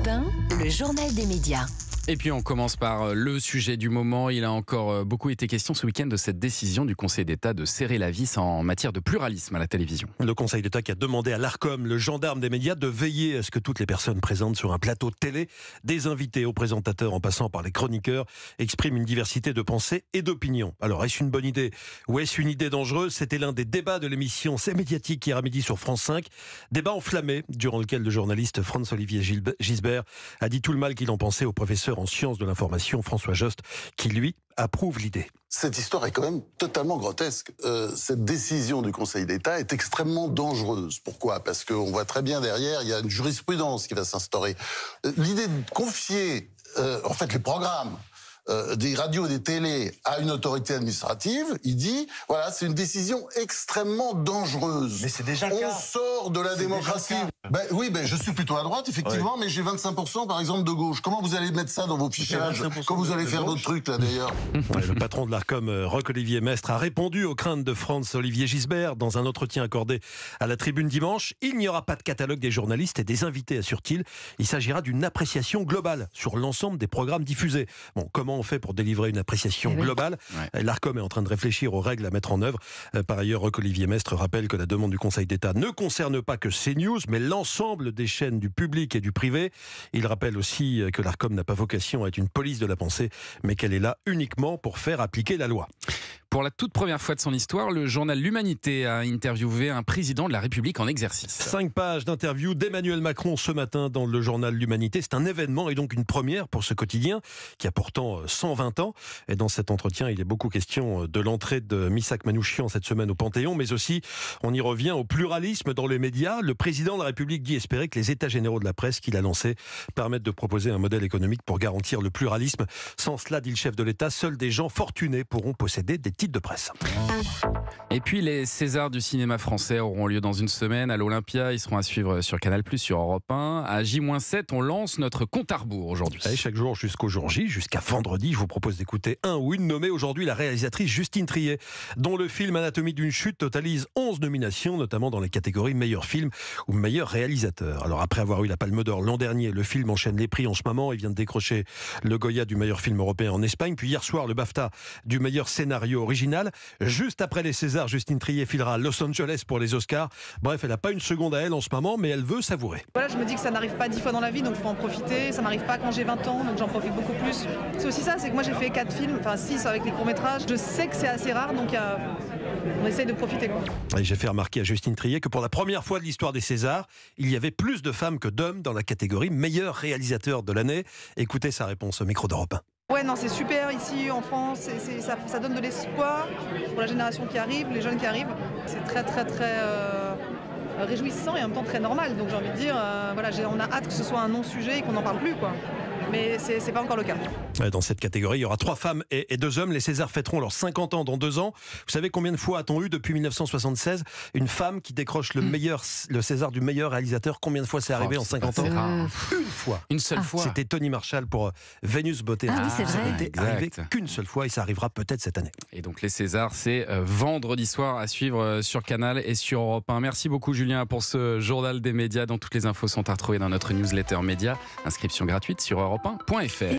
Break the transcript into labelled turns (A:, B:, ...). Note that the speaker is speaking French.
A: Europe 1, le journal des médias.
B: Et puis on commence par le sujet du moment. Il a encore beaucoup été question ce week-end de cette décision du Conseil d'État de serrer la vis en matière de pluralisme à la télévision.
C: Le Conseil d'État qui a demandé à l'Arcom, le gendarme des médias, de veiller à ce que toutes les personnes présentes sur un plateau de télé, des invités aux présentateurs en passant par les chroniqueurs, expriment une diversité de pensées et d'opinions. Alors est-ce une bonne idée ou est-ce une idée dangereuse? C'était l'un des débats de l'émission C'est médiatique hier à midi sur France 5. Débat enflammé durant lequel le journaliste Franz-Olivier Gisbert a dit tout le mal qu'il en pensait au professeur en sciences de l'information François Jost, qui lui approuve l'idée.
D: Cette histoire est quand même totalement grotesque. Cette décision du Conseil d'État est extrêmement dangereuse. Pourquoi? Parce qu'on voit très bien derrière, il y a une jurisprudence qui va s'instaurer. L'idée de confier les programmes des radios et des télés à une autorité administrative, il dit, voilà, c'est une décision extrêmement dangereuse.
C: Mais c'est déjà le cas.
D: On sort de la démocratie. Oui, je suis plutôt à droite, effectivement, mais j'ai 25% par exemple de gauche. Comment vous allez mettre ça dans vos fichages quand vous allez faire votre truc là d'ailleurs?
C: Le patron de l'Arcom, Roch-Olivier Mestre, a répondu aux craintes de Franz-Olivier Gisbert dans un entretien accordé à la Tribune dimanche. Il n'y aura pas de catalogue des journalistes et des invités, assure-t-il. Il s'agira d'une appréciation globale sur l'ensemble des programmes diffusés. Bon, comment on fait pour délivrer une appréciation globale? L'Arcom est en train de réfléchir aux règles à mettre en œuvre. Par ailleurs, Roch-Olivier Mestre rappelle que la demande du Conseil d'État ne concerne pas que CNews, mais l'ensemble des chaînes du public et du privé. Il rappelle aussi que l'Arcom n'a pas vocation à être une police de la pensée, mais qu'elle est là uniquement pour faire appliquer la loi.
B: Pour la toute première fois de son histoire, le journal L'Humanité a interviewé un président de la République en exercice.
C: 5 pages d'interview d'Emmanuel Macron ce matin dans le journal L'Humanité. C'est un événement et donc une première pour ce quotidien qui a pourtant 120 ans. Et dans cet entretien, il est beaucoup question de l'entrée de Missak Manouchian cette semaine au Panthéon, mais aussi, on y revient au pluralisme dans les médias. Le président de la République dit espérer que les états généraux de la presse qu'il a lancés permettent de proposer un modèle économique pour garantir le pluralisme. Sans cela, dit le chef de l'État, seuls des gens fortunés pourront posséder des titres de presse.
B: Et puis les Césars du cinéma français auront lieu dans une semaine à l'Olympia. Ils seront à suivre sur Canal+, sur Europe 1. À J-7, on lance notre compte à rebours aujourd'hui.
C: Et chaque jour jusqu'au jour J, jusqu'à vendredi, je vous propose d'écouter un ou une nommée aujourd'hui la réalisatrice Justine Triet, dont le film Anatomie d'une chute totalise 11 nominations, notamment dans les catégories meilleur film ou meilleur réalisateur. Alors après avoir eu la Palme d'Or l'an dernier, le film enchaîne les prix en ce moment. Il vient de décrocher le Goya du meilleur film européen en Espagne, puis hier soir le BAFTA du meilleur scénario original. Juste après les Césars, Justine Triet filera à Los Angeles pour les Oscars. Bref, elle n'a pas une seconde à elle en ce moment, mais elle veut savourer.
E: Voilà, je me dis que ça n'arrive pas 10 fois dans la vie, donc il faut en profiter. Ça m'arrive pas quand j'ai 20 ans, donc j'en profite beaucoup plus. C'est aussi ça, c'est que moi j'ai fait 4 films, enfin 6 avec les courts-métrages. Je sais que c'est assez rare, donc on essaye de profiter, quoi.
C: Et j'ai fait remarquer à Justine Triet que pour la première fois de l'histoire des Césars, il y avait plus de femmes que d'hommes dans la catégorie meilleur réalisateur de l'année. Écoutez sa réponse au micro d'Europe 1.
E: Ouais, non, c'est super ici en France, ça donne de l'espoir pour la génération qui arrive, les jeunes qui arrivent. C'est très réjouissant et en même temps très normal. Donc j'ai envie de dire, on a hâte que ce soit un non-sujet et qu'on n'en parle plus, quoi. Mais c'est pas encore le cas.
C: Dans cette catégorie, il y aura 3 femmes et 2 hommes. Les Césars fêteront leurs 50 ans dans 2 ans. Vous savez combien de fois a-t-on eu depuis 1976 une femme qui décroche le César du meilleur réalisateur? Combien de fois c'est arrivé en 50 ans? Une fois.
B: Une seule fois.
C: C'était Tony Marshall pour Vénus Beauté.
A: Ah oui, c'est vrai.
C: Ça n'était arrivé qu'une seule fois et ça arrivera peut-être cette année.
B: Et donc les Césars, c'est vendredi soir à suivre sur Canal et sur Europe 1. Merci beaucoup Julien pour ce journal des médias dont toutes les infos sont à retrouver dans notre newsletter média. Inscription gratuite sur europe1.fr.